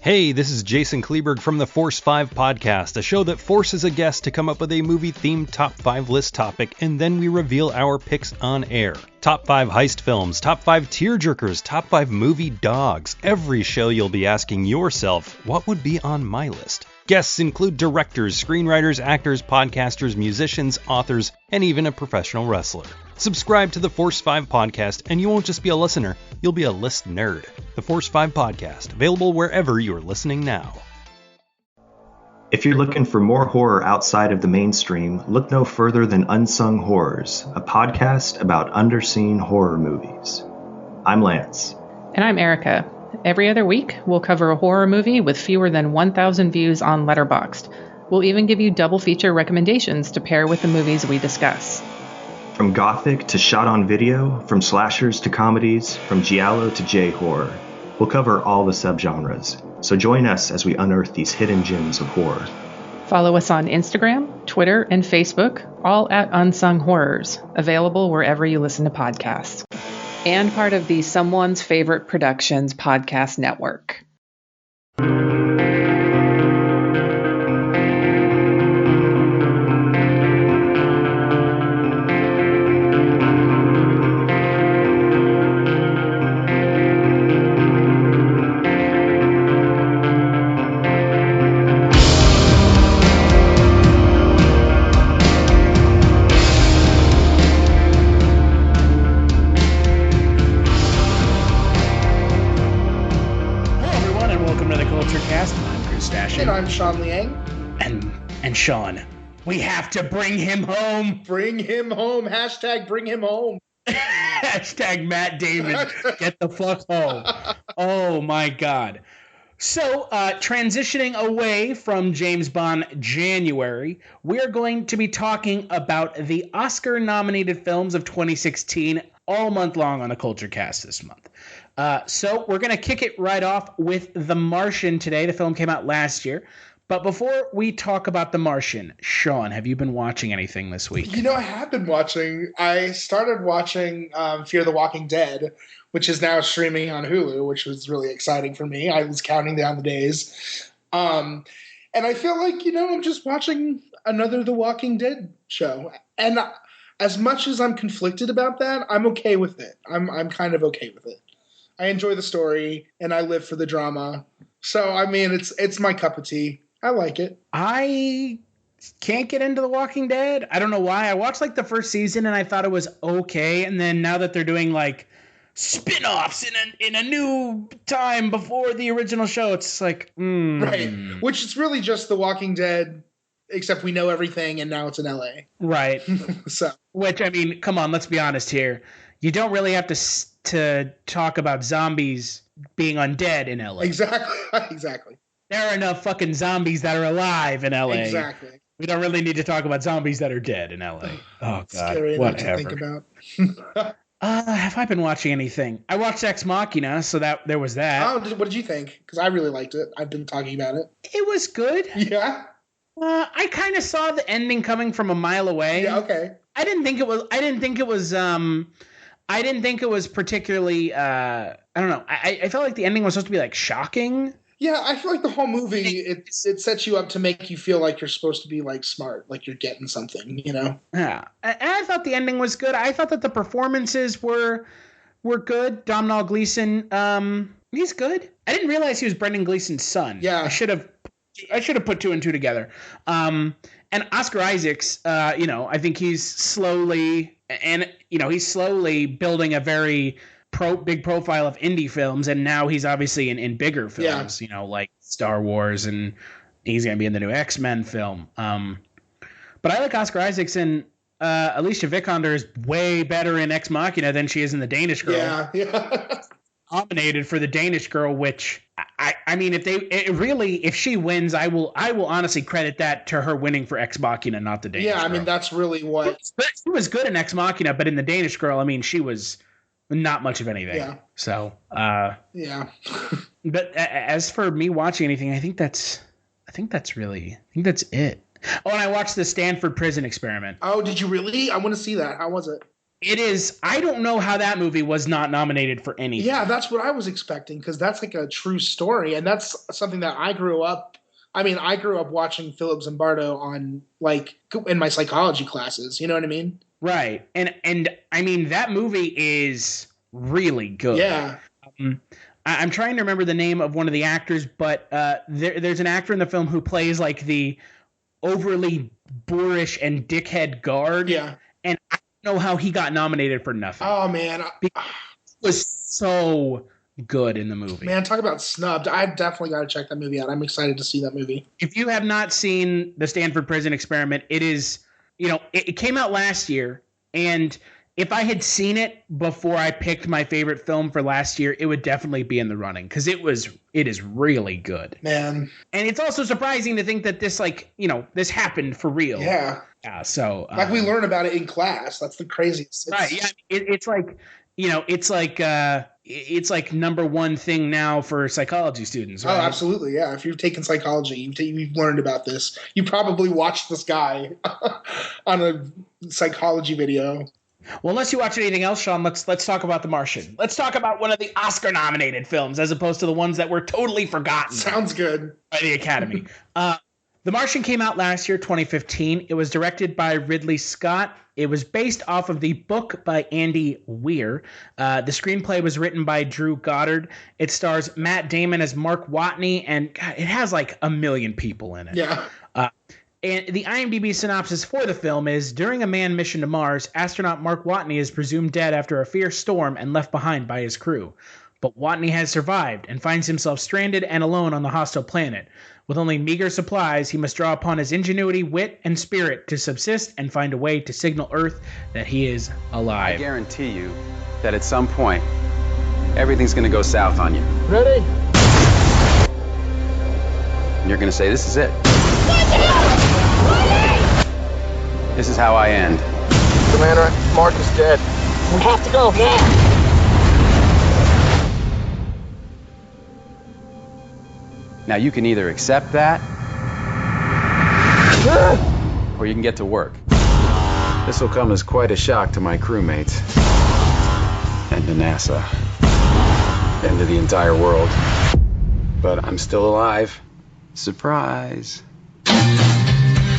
Hey, this is Jason Kleberg from the Force 5 podcast, a show that forces a guest to come up with a movie-themed top 5 list topic, and then we reveal our picks on air. Top 5 heist films, top 5 tearjerkers, top 5 movie dogs. Every show you'll be asking yourself, what would be on my list? Guests include directors, screenwriters, actors, podcasters, musicians, authors, and even a professional wrestler. Subscribe to the Force 5 podcast, and you won't just be a listener, you'll be a list nerd. The Force 5 podcast, available wherever you're listening now. If you're looking for more horror outside of the mainstream, look no further than Unsung Horrors, a podcast about underseen horror movies. I'm Lance. And I'm Erica. Every other week, we'll cover a horror movie with fewer than 1,000 views on Letterboxd. We'll even give you double feature recommendations to pair with the movies we discuss. From gothic to shot on video, from slashers to comedies, from giallo to J-horror, we'll cover all the subgenres. So join us as we unearth these hidden gems of horror. Follow us on Instagram, Twitter, and Facebook, all at Unsung Horrors, available wherever you listen to podcasts. And part of the Someone's Favorite Productions podcast network. I'm Sean Liang. And Sean, we have to bring him home. Bring him home. Hashtag bring him home. Hashtag Matt Damon. Get the fuck home. Oh my God. So, transitioning away from James Bond January, we're going to be talking about the Oscar-nominated films of 2016 all month long on the Kulturecast this month. So we're going to kick it right off with The Martian today. The film came out last year. But before we talk about The Martian, Sean, have you been watching anything this week? You know, I have been watching. I started watching Fear the Walking Dead, which is now streaming on Hulu, which was really exciting for me. I was counting down the days. And I feel like, I'm just watching another The Walking Dead show. And as much as I'm conflicted about that, I'm okay with it. I'm kind of okay with it. I enjoy the story, and I live for the drama. So, I mean, it's my cup of tea. I like it. I can't get into The Walking Dead. I don't know why. I watched the first season, and I thought it was okay. And then now that they're doing spin-offs in a new time before the original show, it's Right. Which is really just The Walking Dead, except we know everything, and now it's in LA. Right. So. Which, I mean, come on, let's be honest here. You don't really have to talk about zombies being undead in LA. Exactly. There are enough fucking zombies that are alive in LA. Exactly. We don't really need to talk about zombies that are dead in LA. Oh, God. Scary whatever. To think about. Have I been watching anything? I watched Ex Machina, so there was that. Oh, what did you think? Because I really liked it. I've been talking about it. It was good. Yeah. I kind of saw the ending coming from a mile away. Yeah. Okay. I didn't think it was particularly. I don't know. I felt like the ending was supposed to be shocking. Yeah, I feel like the whole movie it sets you up to make you feel like you're supposed to be smart, like you're getting something, Yeah. And I thought the ending was good. I thought that the performances were good. Domhnall Gleeson, he's good. I didn't realize he was Brendan Gleeson's son. Yeah, I should have put two and two together. And Oscar Isaacs, I think he's slowly building a very big profile of indie films, and now he's obviously in bigger films, like Star Wars, and he's going to be in the new X-Men film. But I like Oscar Isaacs, and Alicia Vikander is way better in Ex Machina than she is in The Danish Girl. Yeah. Nominated for The Danish Girl, which I mean, if she wins, I will honestly credit that to her winning for Ex Machina, not The Danish Girl. Yeah, I mean, that's really what she was good in Ex Machina, but in The Danish Girl, I mean, she was not much of anything. Yeah. So, yeah. But as for me watching anything, I think that's it. Oh, and I watched the Stanford Prison Experiment. Oh, did you really? I want to see that. How was it? It is. I don't know how that movie was not nominated for anything. Yeah, that's what I was expecting, because that's like a true story, and that's something that I grew up watching Philip Zimbardo on, like, in my psychology classes. You know what I mean? Right. And I mean, that movie is really good. Yeah. I'm trying to remember the name of one of the actors, but there's an actor in the film who plays like the overly boorish and dickhead guard. Yeah. And I don't know how he got nominated for nothing. Oh, man. It was so good in the movie. Man, talk about snubbed. I definitely got to check that movie out. I'm excited to see that movie. If you have not seen The Stanford Prison Experiment, it is, it came out last year, and if I had seen it before I picked my favorite film for last year, it would definitely be in the running, because it is really good. Man. And it's also surprising to think that this, this happened for real. Yeah. Yeah. So like we learn about it in class. That's the craziest. Right. Yeah. It's like number one thing now for psychology students. Right? Oh, absolutely. Yeah. If you've taken psychology, you've learned about this. You probably watched this guy on a psychology video. Well, unless you watch anything else, Sean, let's talk about The Martian. Let's talk about one of the Oscar-nominated films, as opposed to the ones that were totally forgotten. Sounds good. By the Academy. The Martian came out last year, 2015. It was directed by Ridley Scott. It was based off of the book by Andy Weir. The screenplay was written by Drew Goddard. It stars Matt Damon as Mark Watney, and God, it has like a million people in it. Yeah. And the IMDb synopsis for the film is, during a manned mission to Mars, astronaut Mark Watney is presumed dead after a fierce storm and left behind by his crew. But Watney has survived and finds himself stranded and alone on the hostile planet. With only meager supplies, he must draw upon his ingenuity, wit, and spirit to subsist and find a way to signal Earth that he is alive. I guarantee you that at some point, everything's going to go south on you. Ready? And you're going to say, this is it. This is how I end. Commander, Mark is dead. We have to go now. Now you can either accept that, or you can get to work. This will come as quite a shock to my crewmates, and to NASA, and to the entire world. But I'm still alive. Surprise.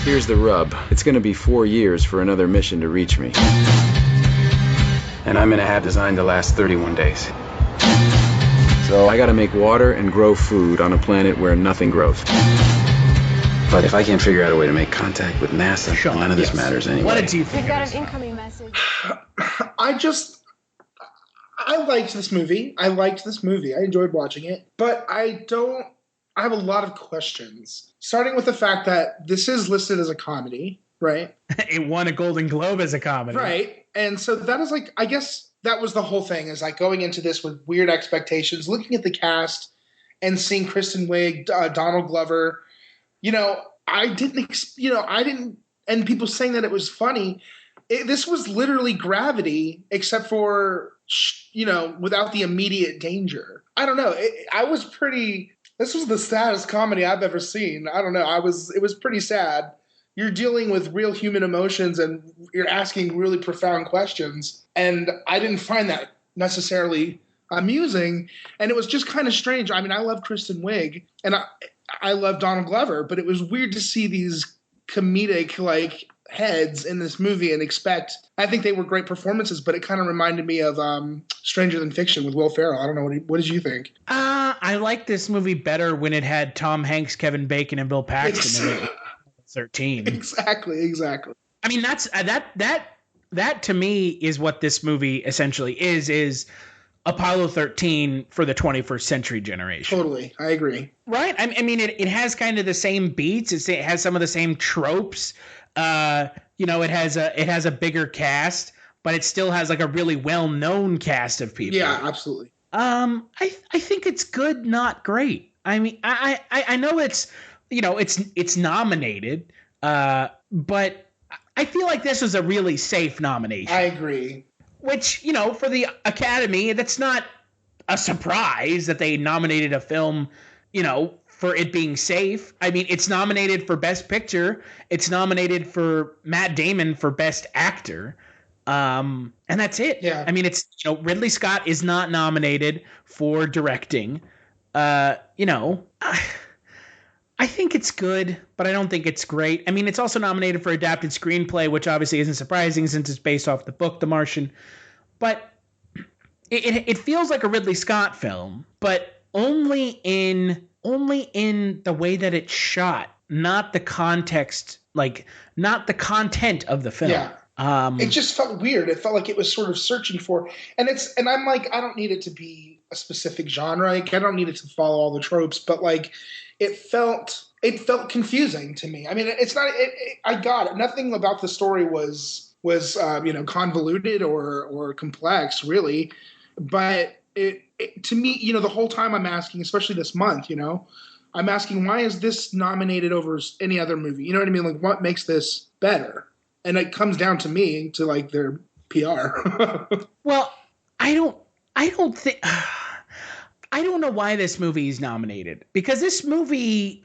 Here's the rub. It's gonna be 4 years for another mission to reach me. And I'm gonna have designed to last 31 days. So I gotta make water and grow food on a planet where nothing grows. But if I can't figure out a way to make contact with NASA, Sean, none of this matters anyway. What did you think? We've got an incoming message. I liked this movie. I enjoyed watching it. But I have a lot of questions. Starting with the fact that this is listed as a comedy, right? It won a Golden Globe as a comedy. Right. And so that is like, I guess that was the whole thing, is like going into this with weird expectations, looking at the cast and seeing Kristen Wiig, Donald Glover. I didn't, and people saying that it was funny. This was literally Gravity, except for, without the immediate danger. I don't know. This was the saddest comedy I've ever seen. I don't know. It was pretty sad. You're dealing with real human emotions and you're asking really profound questions. And I didn't find that necessarily amusing. And it was just kind of strange. I mean, I love Kristen Wiig and I love Donald Glover, but it was weird to see these comedic heads in this movie and I think they were great performances, but it kind of reminded me of Stranger Than Fiction with Will Ferrell. I don't know. What did you think? I liked this movie better when it had Tom Hanks, Kevin Bacon, and Bill Paxton in it. 13. Exactly. I mean, that's that to me is what this movie essentially is Apollo 13 for the 21st century generation. Totally. I agree. Right? I mean, it has kind of the same beats. It has some of the same tropes. It has a bigger cast, but it still has like a really well-known cast of people. Yeah, absolutely. I think it's good, not great. I mean, I know it's, it's nominated, but I feel like this was a really safe nomination. I agree. Which, for the Academy, that's not a surprise that they nominated a film, for it being safe. I mean, it's nominated for Best Picture. It's nominated for Matt Damon for Best Actor. And that's it. Yeah. I mean, it's, Ridley Scott is not nominated for directing. I think it's good, but I don't think it's great. I mean, it's also nominated for adapted screenplay, which obviously isn't surprising since it's based off the book, The Martian. But it feels like a Ridley Scott film, but only in the way that it's shot, not the context, not the content of the film. Yeah. It just felt weird. It felt like it was sort of searching for, and I'm like, I don't need it to be a specific genre. Like, I don't need it to follow all the tropes, but like, it felt confusing to me. I mean, it's not. I got it. Nothing about the story was convoluted or complex, really. But it to me, the whole time I'm asking, especially this month, I'm asking, why is this nominated over any other movie? You know what I mean? Like, what makes this better? And it comes down to me, to like their PR. Well, I don't think. I don't know why this movie is nominated, because this movie,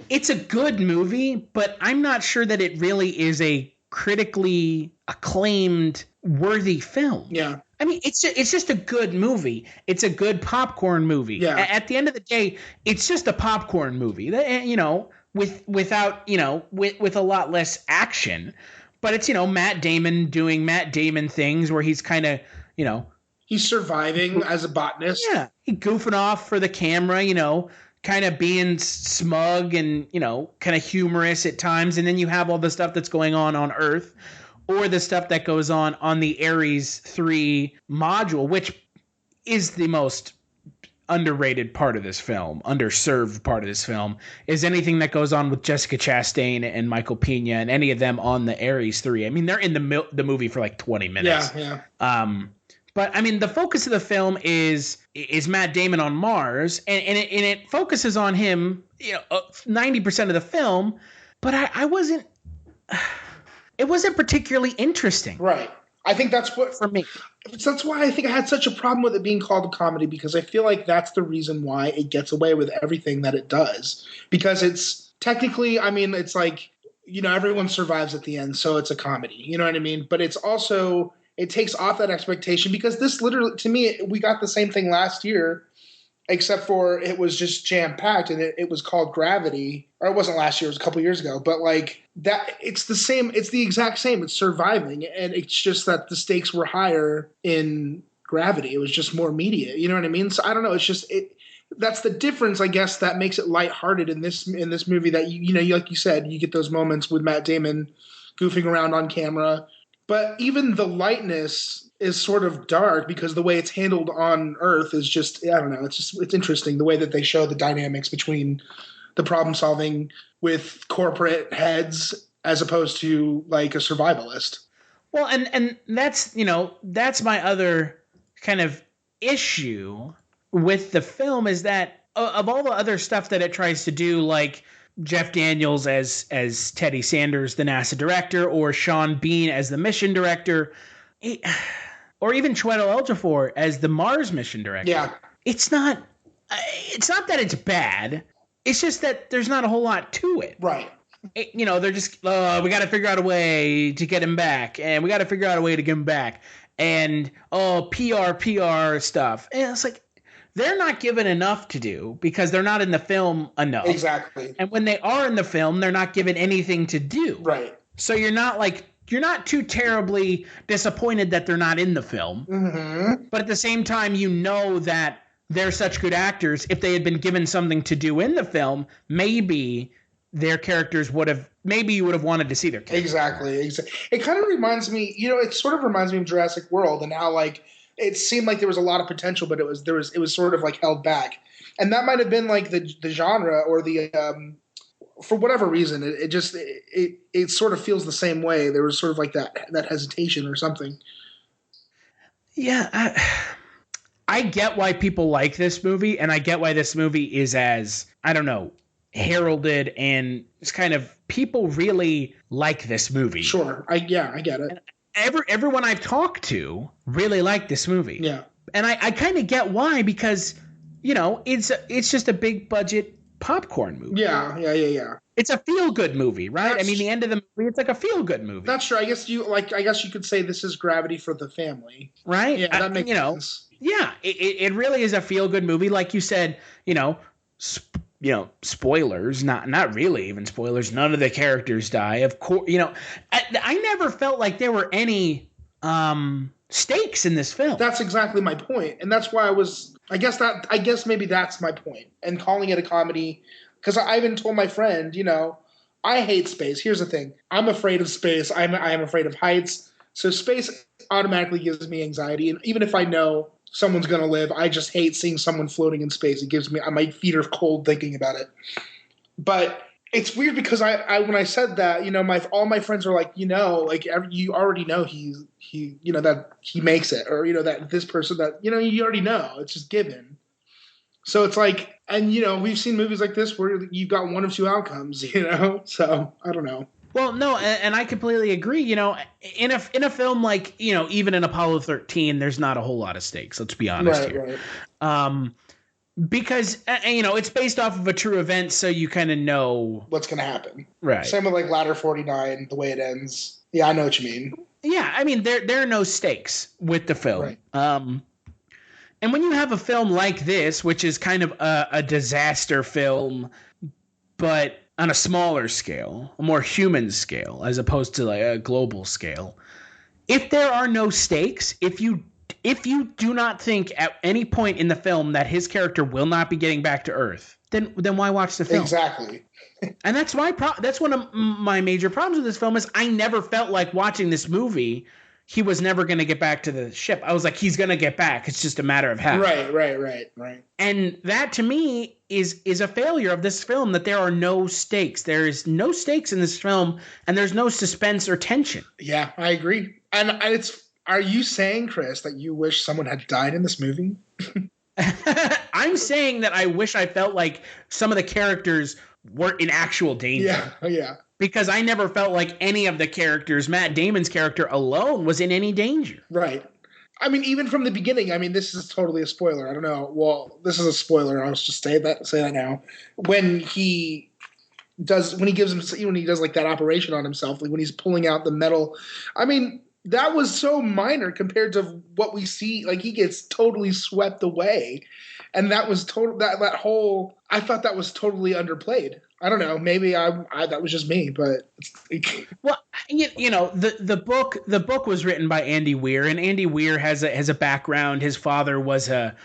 it's a good movie, but I'm not sure that it really is a critically acclaimed worthy film. Yeah. I mean, it's just a good movie. It's a good popcorn movie. Yeah. At the end of the day, it's just a popcorn movie. With a lot less action, but it's Matt Damon doing Matt Damon things where he's kind of he's surviving as a botanist. Yeah, he goofing off for the camera, kind of being smug and kind of humorous at times, and then you have all the stuff that's going on Earth, or the stuff that goes on the Ares 3 module, which is the most underrated part of this film, underserved part of this film, is anything that goes on with Jessica Chastain and Michael Pena and any of them on the Ares 3. I mean, they're in the movie for like 20 minutes. Yeah. But I mean, the focus of the film is Matt Damon on Mars, and it focuses on him, 90% of the film. But it wasn't particularly interesting. Right. I think that's what, for me. That's why I think I had such a problem with it being called a comedy, because I feel like that's the reason why it gets away with everything that it does. Because it's technically, I mean, it's like, everyone survives at the end, so it's a comedy. You know what I mean? But it's also, it takes off that expectation, because this literally, to me, we got the same thing last year, except for it was just jam-packed, and it was called Gravity. Or it wasn't last year, it was a couple years ago. But like that, it's the same, it's the exact same. It's surviving, and it's just that the stakes were higher in Gravity. It was just more immediate. You know what I mean? So I don't know. It's just that's the difference, I guess, that makes it lighthearted in this movie. That like you said, you get those moments with Matt Damon goofing around on camera, but even the lightness is sort of dark, because the way it's handled on Earth is just, I don't know. It's interesting the way that they show the dynamics between the problem solving with corporate heads as opposed to like a survivalist. Well, and that's, that's my other kind of issue with the film, is that of all the other stuff that it tries to do, like Jeff Daniels as Teddy Sanders, the NASA director, or Sean Bean as the mission director, or even Chiwetel Ejiofor as the Mars mission director. Yeah. It's not that it's bad. It's just that there's not a whole lot to it. Right. They're just, we got to figure out a way to get him back, and we got to figure out a way to get him back, and PR stuff. And it's like, they're not given enough to do because they're not in the film enough. Exactly. And when they are in the film, they're not given anything to do. Right. So you're not too terribly disappointed that they're not in the film. Mm-hmm. But at the same time, that they're such good actors. If they had been given something to do in the film, maybe their characters maybe you would have wanted to see their characters. Exactly. It kind of reminds me, it sort of reminds me of Jurassic World, and how like it seemed like there was a lot of potential, but it was sort of like held back. And that might have been like the genre, or the for whatever reason, it sort of feels the same way. There was sort of like that hesitation or something. Yeah, I get why people like this movie, and I get why this movie is as, I don't know, heralded, and it's kind of, people really like this movie. Sure. I get it. And everyone I've talked to really liked this movie. Yeah. And I kind of get why, because, it's just a big budget popcorn movie. Yeah. It's a feel-good movie, right? I mean, the end of the movie, it's like a feel-good movie. That's true. I guess you could say this is Gravity for the family, right? Yeah, that makes sense. Yeah, it really is a feel-good movie, like you said. Spoilers, not really even spoilers. None of the characters die. Of course, I never felt like there were any stakes in this film. That's exactly my point, and that's why I guess maybe that's my point. And calling it a comedy. Because I even told my friend, I hate space. Here's the thing. I'm afraid of space. I am afraid of heights. So space automatically gives me anxiety. And even if I know someone's going to live, I just hate seeing someone floating in space. It gives me, my feet are cold thinking about it. But it's weird because when I said that, all my friends are like, you already know that he makes it, or, that this person that, you already know. It's just given. So it's like, and we've seen movies like this where you've got one of two outcomes, So I don't know. Well, no, and I completely agree. In a film like even in Apollo 13, there's not a whole lot of stakes. Let's be honest here. Right. Because it's based off of a true event, so you kind of know what's going to happen. Right. Same with like Ladder 49, the way it ends. Yeah, I know what you mean. Yeah, I mean there are no stakes with the film. Right. And when you have a film like this, which is kind of a disaster film, but on a smaller scale, a more human scale, as opposed to like a global scale, if there are no stakes, if you do not think at any point in the film that his character will not be getting back to Earth, then why watch the film? Exactly. And that's that's one of my major problems with this film is I never felt like watching this movie he was never going to get back to the ship. I was like, he's going to get back. It's just a matter of how. Right. And that to me is a failure of this film, that there are no stakes. There is no stakes in this film, and there's no suspense or tension. Yeah, I agree. And are you saying, Chris, that you wish someone had died in this movie? I'm saying that I wish I felt like some of the characters were in actual danger. Yeah. Because I never felt like any of the characters, Matt Damon's character alone, was in any danger. Right. I mean, even from the beginning, this is totally a spoiler. I don't know. Well, this is a spoiler. I'll just say that now. When he does like that operation on himself, like when he's pulling out the metal, that was so minor compared to what we see. Like he gets totally swept away. And that was I thought that was totally underplayed. I don't know. Maybe that was just me, but well, the book was written by Andy Weir, and Andy Weir has a background. His father was an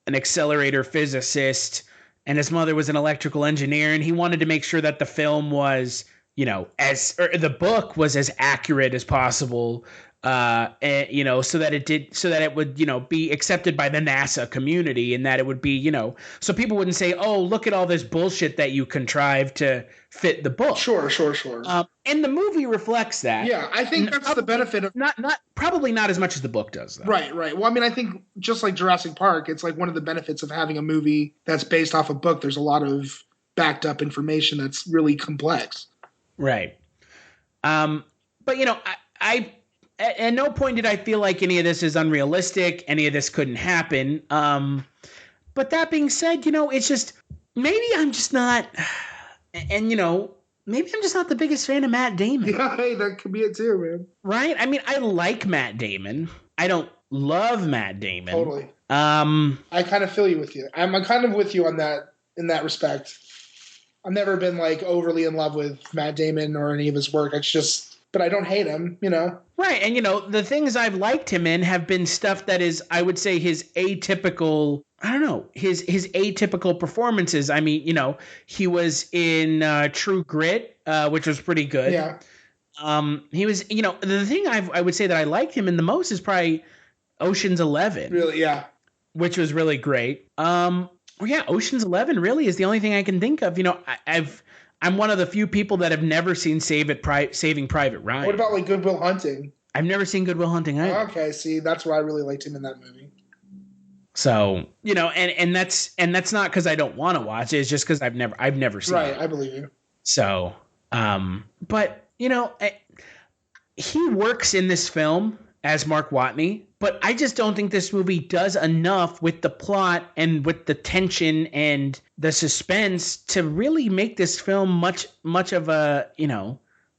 accelerator physicist, and his mother was an electrical engineer, and he wanted to make sure that the film was, the book was as accurate as possible. So that it would, be accepted by the NASA community, and that it would be, so people wouldn't say, oh, look at all this bullshit that you contrived to fit the book. Sure. And the movie reflects that. Yeah, I think that's the benefit of probably not as much as the book does, though. Right. Well, I think just like Jurassic Park, it's like one of the benefits of having a movie that's based off a book. There's a lot of backed up information that's really complex. Right. But I at no point did I feel like any of this is unrealistic. Any of this couldn't happen. But that being said, it's just maybe I'm just not, and maybe I'm just not the biggest fan of Matt Damon. Yeah, hey, that could be it too, man. Right? I like Matt Damon. I don't love Matt Damon. Totally. I kind of feel you with you. I'm kind of with you on that in that respect. I've never been like overly in love with Matt Damon or any of his work. It's just. But I don't hate him, Right, and the things I've liked him in have been stuff that is, I would say, his atypical. I don't know, his atypical performances. He was in True Grit, which was pretty good. Yeah. He was, the thing I would say that I liked him in the most is probably Ocean's 11. Really, yeah. Which was really great. Ocean's 11 really is the only thing I can think of. I'm one of the few people that have never seen Saving Private Ryan. What about like Good Will Hunting? I've never seen Good Will Hunting either. Okay, see, that's where I really liked him in that movie. So, and that's not because I don't want to watch it. It's just because I've never seen it. Right, I believe you. So, but he works in this film as Mark Watney, But I just don't think this movie does enough with the plot and with the tension and the suspense to really make this film much of a,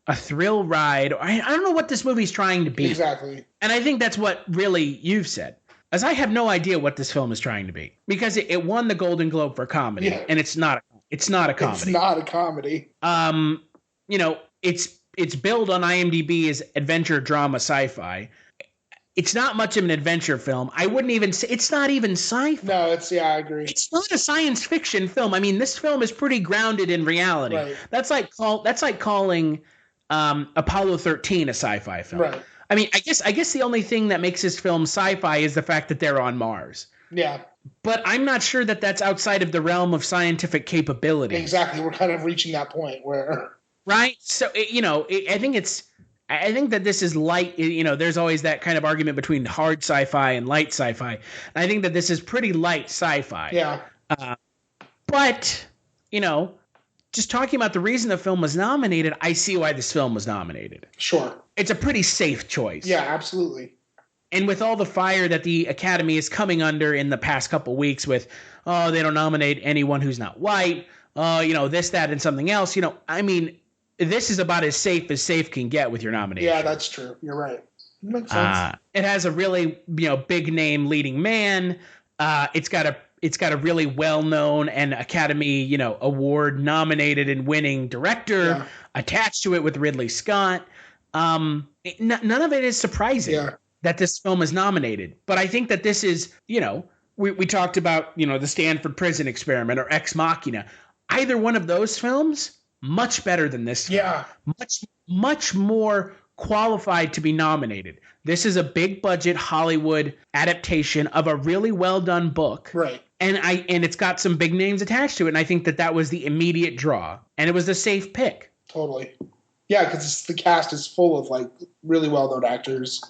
a thrill ride. I don't know what this movie's trying to be. Exactly. And I think that's what really you've said. As I have no idea what this film is trying to be. Because it won the Golden Globe for comedy. Yeah. And it's not a comedy. It's not a comedy. It's billed on IMDb as adventure, drama, sci-fi. It's not much of an adventure film. I wouldn't even say it's not even sci-fi. No, I agree. It's not a science fiction film. I mean, this film is pretty grounded in reality. Right. That's like calling Apollo 13 a sci-fi film. Right. I mean, I guess the only thing that makes this film sci-fi is the fact that they're on Mars. Yeah. But I'm not sure that that's outside of the realm of scientific capability. Exactly. We're kind of reaching that point where. Right. So, I think that this is light. There's always that kind of argument between hard sci-fi and light sci-fi. And I think that this is pretty light sci-fi. Yeah. But, just talking about the reason the film was nominated, I see why this film was nominated. Sure. It's a pretty safe choice. Yeah, absolutely. And with all the fire that the Academy is coming under in the past couple weeks with, they don't nominate anyone who's not white, this, that, and something else, this is about as safe can get with your nomination. Yeah, that's true. You're right. Makes sense. It has a really, big name leading man. It's got a really well-known and Academy, award nominated and winning director attached to it with Ridley Scott. None of it is surprising that this film is nominated. But I think that this is, we talked about, the Stanford Prison Experiment or Ex Machina. Either one of those films, much better than this film. Yeah. Much more qualified to be nominated. This is a big budget Hollywood adaptation of a really well done book. Right. And it's got some big names attached to it. And I think that was the immediate draw. And it was the safe pick. Totally. Yeah, because the cast is full of really well known actors.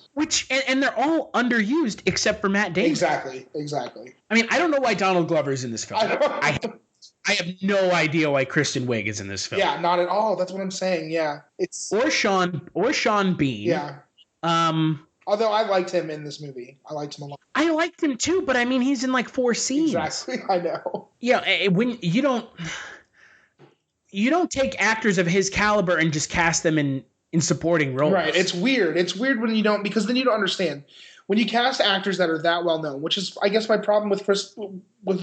And they're all underused except for Matt Damon. Exactly. I mean, I don't know why Donald Glover's in this film. I have no idea why Kristen Wiig is in this film. Yeah, not at all. That's what I'm saying. Yeah, or Sean Bean. Yeah. Although I liked him in this movie, I liked him a lot. I liked him too, but I mean, he's in 4 scenes. Exactly, I know. Yeah, when you don't take actors of his caliber and just cast them in supporting roles. Right. It's weird. It's weird when you don't, because then you don't understand. When you cast actors that are that well known, which is, I guess, my problem with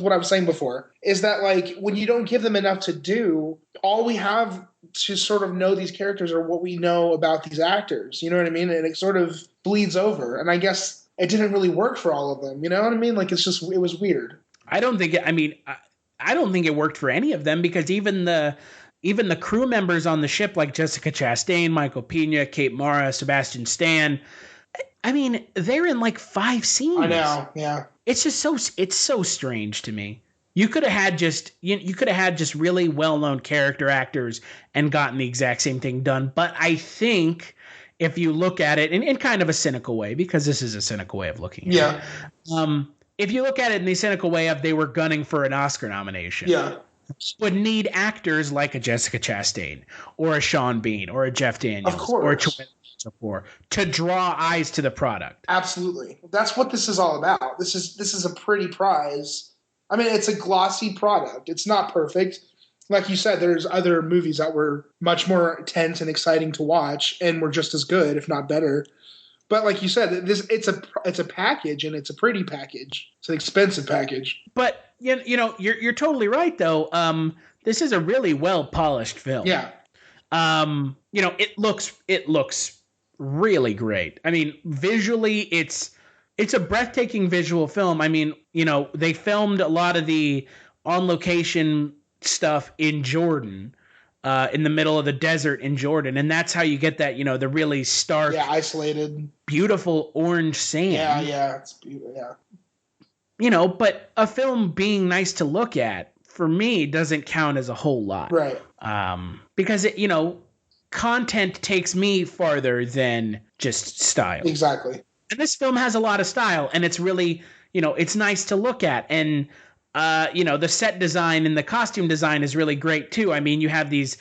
what I was saying before, is that when you don't give them enough to do, all we have to sort of know these characters are what we know about these actors. You know what I mean? And it sort of bleeds over. And I guess it didn't really work for all of them. You know what I mean? It was weird. I don't think it worked for any of them, because even the crew members on the ship, like Jessica Chastain, Michael Pena, Kate Mara, Sebastian Stan, I mean, they're in 5 scenes. I know, yeah. It's just so strange to me. You could have had just really well-known character actors and gotten the exact same thing done. But I think if you look at it in kind of a cynical way, because this is a cynical way of looking at it. If you look at it in the cynical way of they were gunning for an Oscar nomination. Yeah. Would need actors like a Jessica Chastain or a Sean Bean or a Jeff Daniels, of course, or a to draw eyes to the product. Absolutely. That's what this is all about. This is a pretty prize. I mean, it's a glossy product. It's not perfect. Like you said, there's other movies that were much more intense and exciting to watch and were just as good, if not better. But like you said, it's a package, and it's a pretty package. It's an expensive package. But you're totally right though. This is a really well polished film. Yeah. It looks really great. I mean, visually, it's a breathtaking visual film. I mean, they filmed a lot of the on location stuff in Jordan. In the middle of the desert in Jordan. And that's how you get that, the really stark, isolated, beautiful orange sand. Yeah. It's beautiful. Yeah. But a film being nice to look at, for me, doesn't count as a whole lot. Right. Because content takes me farther than just style. Exactly. And this film has a lot of style, and it's really, it's nice to look at. And the set design and the costume design is really great too. I mean, you have these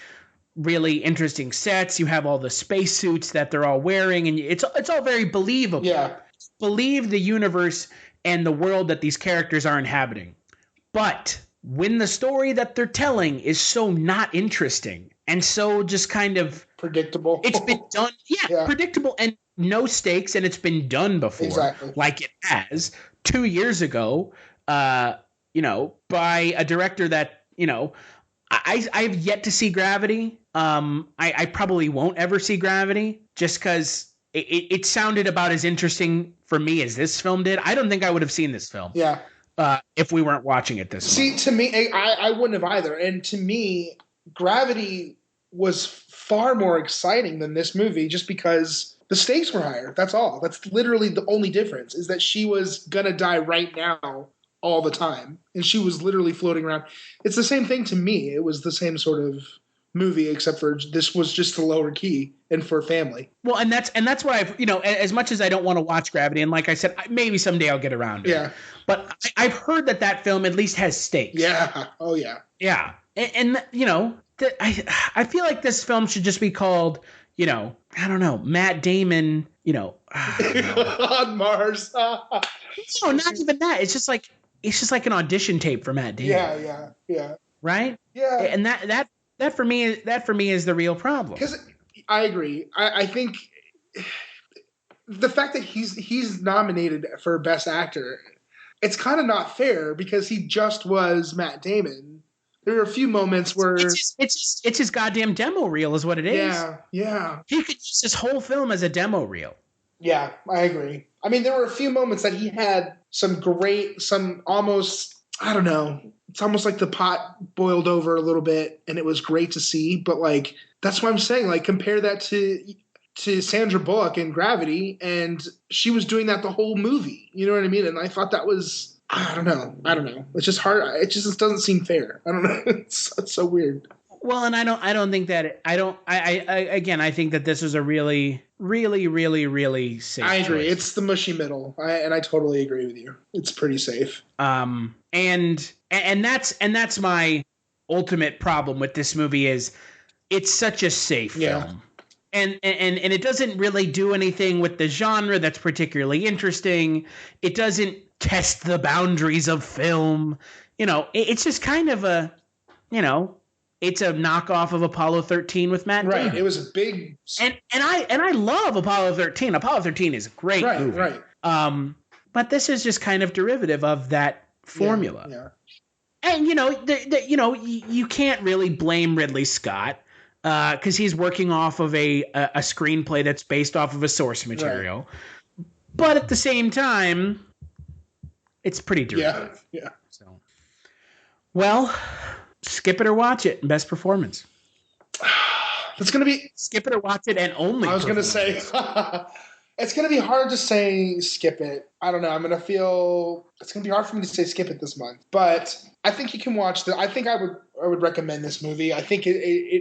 really interesting sets. You have all the spacesuits that they're all wearing, and it's all very believable. Yeah. believe the universe and the world that these characters are inhabiting. But when the story that they're telling is so not interesting and so just kind of predictable, it's been done, predictable and no stakes, and it's been done before, exactly. like it has 2 years ago, by a director that, I've yet to see Gravity. I probably won't ever see Gravity just because it sounded about as interesting for me as this film did. I don't think I would have seen this film. Yeah. If we weren't watching it this month. To me, I wouldn't have either. And to me, Gravity was far more exciting than this movie just because the stakes were higher. That's all. That's literally the only difference, is that she was going to die right now all the time. And she was literally floating around. It's the same thing to me. It was the same sort of movie, except for this was just the lower key and for family. Well, and that's why I've, as much as I don't want to watch Gravity, and like I said, maybe someday I'll get around to it. But I've heard that film at least has stakes. Yeah. Oh yeah. Yeah. And I feel like this film should just be called, I don't know, Matt Damon, on Mars. No, not even that. It's just like an audition tape for Matt Damon. Yeah. Right? Yeah. And that for me is the real problem. Because I agree. I think the fact that he's nominated for Best Actor, it's kind of not fair because he just was Matt Damon. There are a few moments where it's his goddamn demo reel is what it is. Yeah. He could use this whole film as a demo reel. Yeah, I agree. I mean, there were a few moments that he had some almost, I don't know, it's almost like the pot boiled over a little bit and it was great to see. But like, that's what I'm saying. Like, compare that to Sandra Bullock in Gravity, and she was doing that the whole movie. You know what I mean? And I thought that was, I don't know. It's just hard. It just doesn't seem fair. I don't know. It's so weird. Well, and I think that this is a really, really, really, really safe I agree. choice. It's the mushy middle. And I totally agree with you. It's pretty safe. And that's my ultimate problem with this movie is it's such a safe film. And it doesn't really do anything with the genre that's particularly interesting. It doesn't test the boundaries of film. It's just kind of a, it's a knockoff of Apollo 13 with Matt Damon. Right. It was a big and I love Apollo 13. Apollo 13 is a great movie. Right. But this is just kind of derivative of that formula. Yeah. And you can't really blame Ridley Scott because he's working off of a screenplay that's based off of a source material. Right. But at the same time, it's pretty derivative. Yeah. So, well, skip it or watch it. Best performance. It's going to be skip it or watch it, and only. I was going to say it's going to be hard to say skip it. I don't know. I'm going to feel it's going to be hard for me to say skip it this month, but I think you can watch I think I would recommend this movie. I think it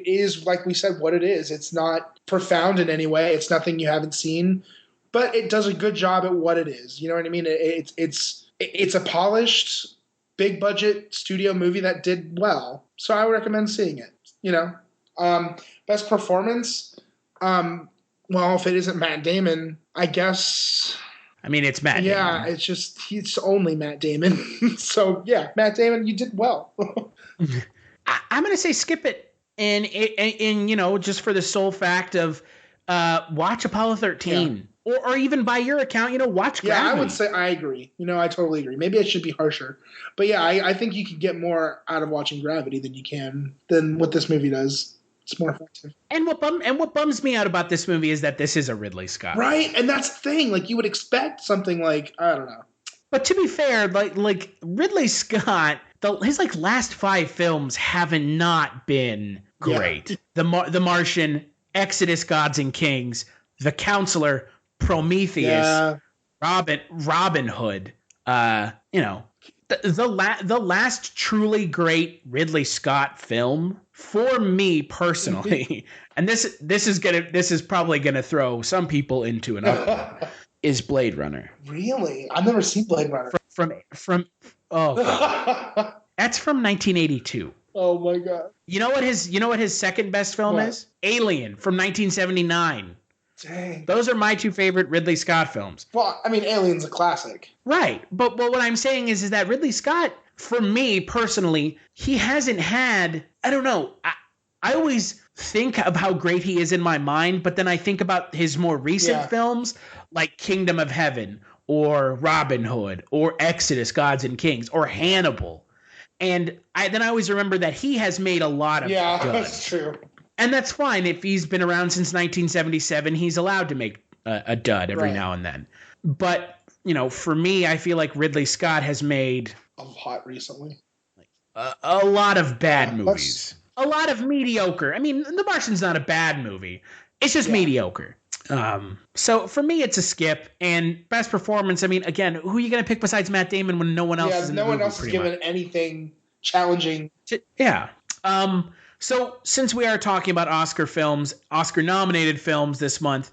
is, like we said, what it is. It's not profound in any way. It's nothing you haven't seen, but it does a good job at what it is. You know what I mean? It's a polished, big budget studio movie that did well. So I would recommend seeing it. Best performance. Well, if it isn't Matt Damon, I guess. I mean, it's Matt Damon. Yeah, it's only Matt Damon. So yeah, Matt Damon, you did well. I'm going to say skip it, and just for the sole fact of watch Apollo 13, or even by your account, watch Gravity. Yeah, I would say I agree. I totally agree. Maybe I should be harsher, but yeah, I think you can get more out of watching Gravity than what this movie does. It's more effective. And what bums me out about this movie is that this is a Ridley Scott. Right, and that's the thing. Like, you would expect something like, I don't know. But to be fair, like Ridley Scott, his last 5 films haven't not been great. Yeah. The Martian, Exodus, Gods and Kings, The Counselor, Prometheus, Robin Hood. The last truly great Ridley Scott film for me personally, and this is probably gonna throw some people into an uproar, is Blade Runner. Really? I've never seen Blade Runner. From that's from 1982. Oh my god. You know what his second best film is? Alien from 1979. Dang. Those are my two favorite Ridley Scott films. Well, I mean, Alien's a classic. Right. But what I'm saying is that Ridley Scott, for me personally, he hasn't had, I don't know, I always think of how great he is in my mind, but then I think about his more recent films like Kingdom of Heaven or Robin Hood or Exodus, Gods and Kings, or Hannibal. And I always remember that he has made a lot of duds. That's true. And that's fine. If he's been around since 1977, he's allowed to make a dud every now and then. But, you know, for me, I feel like Ridley Scott has made a lot recently. A lot of bad movies. A lot of mediocre. I mean, The Martian's not a bad movie. It's just mediocre. So for me, it's a skip. And best performance, I mean, again, who are you going to pick besides Matt Damon when no one else is in the movie? No one else is given anything challenging. So since we are talking about Oscar films, Oscar-nominated films this month,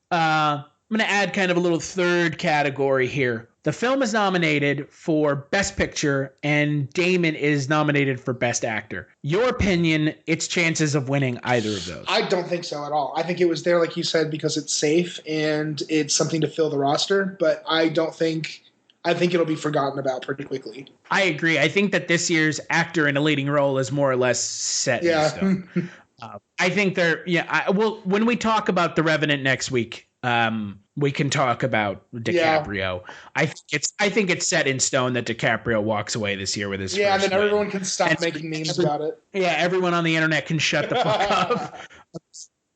I'm going to add kind of a little third category here. The film is nominated for Best Picture, and Damon is nominated for Best Actor. Your opinion, its chances of winning either of those? I don't think so at all. I think it was there, like you said, because it's safe and it's something to fill the roster, but I think it'll be forgotten about pretty quickly. I agree. I think that this year's actor in a leading role is more or less set in stone. I think when we talk about The Revenant next week, we can talk about DiCaprio. I think it's set in stone that DiCaprio walks away this year with his first and then win. Everyone can stop making memes about it. Yeah, everyone on the internet can shut the fuck up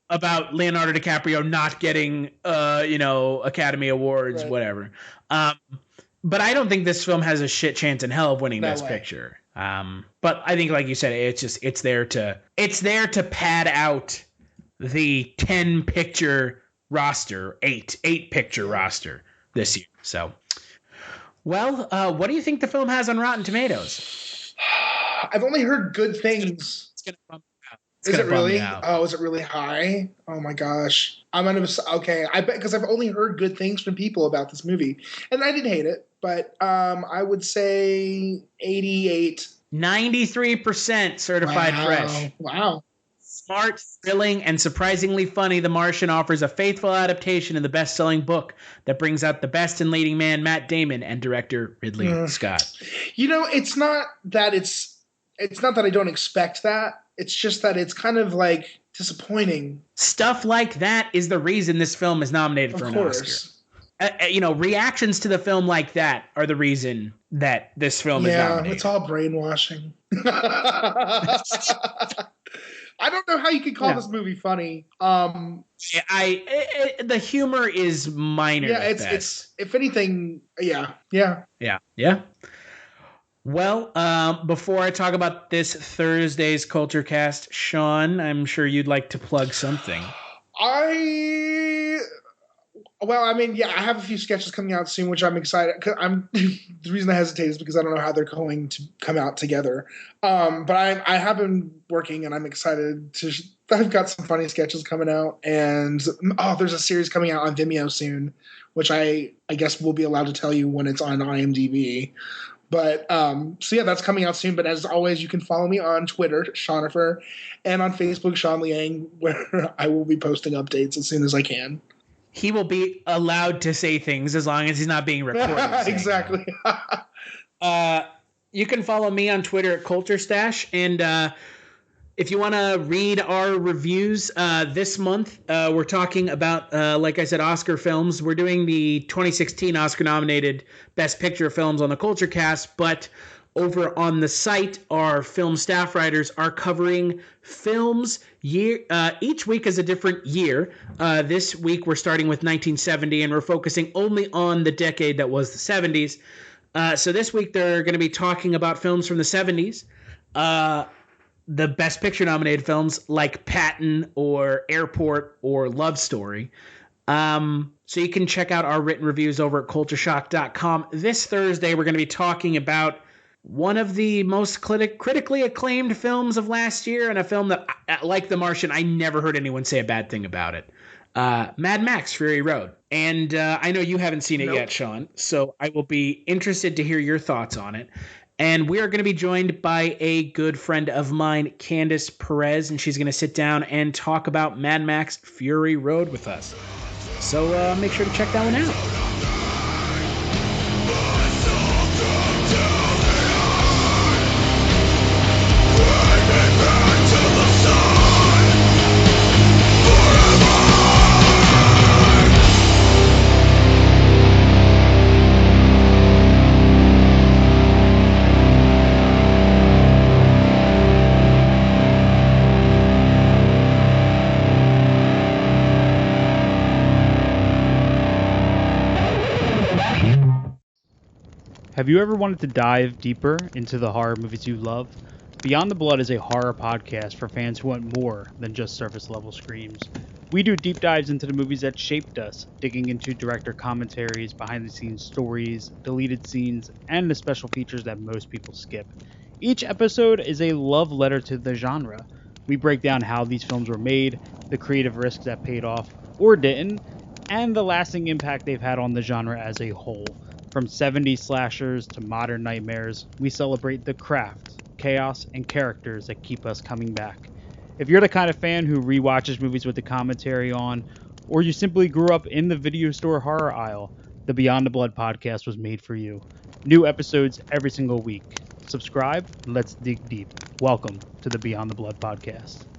about Leonardo DiCaprio not getting Academy Awards, whatever. But I don't think this film has a shit chance in hell of winning Best Picture. But I think, like you said, it's there to pad out the 10-picture roster, eight picture roster this year. So, well, what do you think the film has on Rotten Tomatoes? I've only heard good things. It's gonna bump out. Is it really? Oh, is it really high? Oh my gosh. I bet, because I've only heard good things from people about this movie, and I didn't hate it, but I would say 88. 93% certified fresh. Wow. Smart, thrilling, and surprisingly funny, The Martian offers a faithful adaptation of the best-selling book that brings out the best in leading man Matt Damon and director Ridley Scott. You know, it's not that I don't expect that. It's just that it's kind of like disappointing. Stuff like that is the reason this film is nominated for an Oscar. Reactions to the film like that are the reason that this film is nominated. Yeah, it's all brainwashing. I don't know how you could call this movie funny. The humor is minor. Yeah, it's if anything, yeah. Well, before I talk about this Thursday's Kulturecast, Sean, I'm sure you'd like to plug something. I have a few sketches coming out soon, which I'm excited. The reason I hesitate is because I don't know how they're going to come out together. But I have been working, and I'm excited I've got some funny sketches coming out, and there's a series coming out on Vimeo soon, which I guess we'll be allowed to tell you when it's on IMDb. But that's coming out soon. But as always, you can follow me on Twitter, Seanifer, and on Facebook, Sean Liang, where I will be posting updates as soon as I can. He will be allowed to say things as long as he's not being recorded. Exactly. You can follow me on Twitter at Kulturestash. And if you want to read our reviews this month, we're talking about, like I said, Oscar films. We're doing the 2016 Oscar-nominated Best Picture films on the Kulturecast, but over on the site, our film staff writers are covering films each week is a different year. This week we're starting with 1970, and we're focusing only on the decade that was the 70s. So this week they're going to be talking about films from the 70s. The Best Picture nominated films like Patton or Airport or Love Story. So you can check out our written reviews over at cultureshock.com. This Thursday we're going to be talking about one of the most critically acclaimed films of last year, and a film that, like The Martian, I never heard anyone say a bad thing about it. Mad Max: Fury Road. And I know you haven't seen it yet, Sean, so I will be interested to hear your thoughts on it. And we are going to be joined by a good friend of mine, Candace Perez, and she's going to sit down and talk about Mad Max Fury Road with us. So make sure to check that one out. Have you ever wanted to dive deeper into the horror movies you love? Beyond the Blood is a horror podcast for fans who want more than just surface level screams. We do deep dives into the movies that shaped us, digging into director commentaries, behind the scenes stories, deleted scenes, and the special features that most people skip. Each episode is a love letter to the genre. We break down how these films were made, the creative risks that paid off or didn't, and the lasting impact they've had on the genre as a whole. From 70s slashers to modern nightmares, we celebrate the craft, chaos, and characters that keep us coming back. If you're the kind of fan who rewatches movies with the commentary on, or you simply grew up in the video store horror aisle, the Beyond the Blood podcast was made for you. New episodes every single week. Subscribe, and let's dig deep. Welcome to the Beyond the Blood podcast.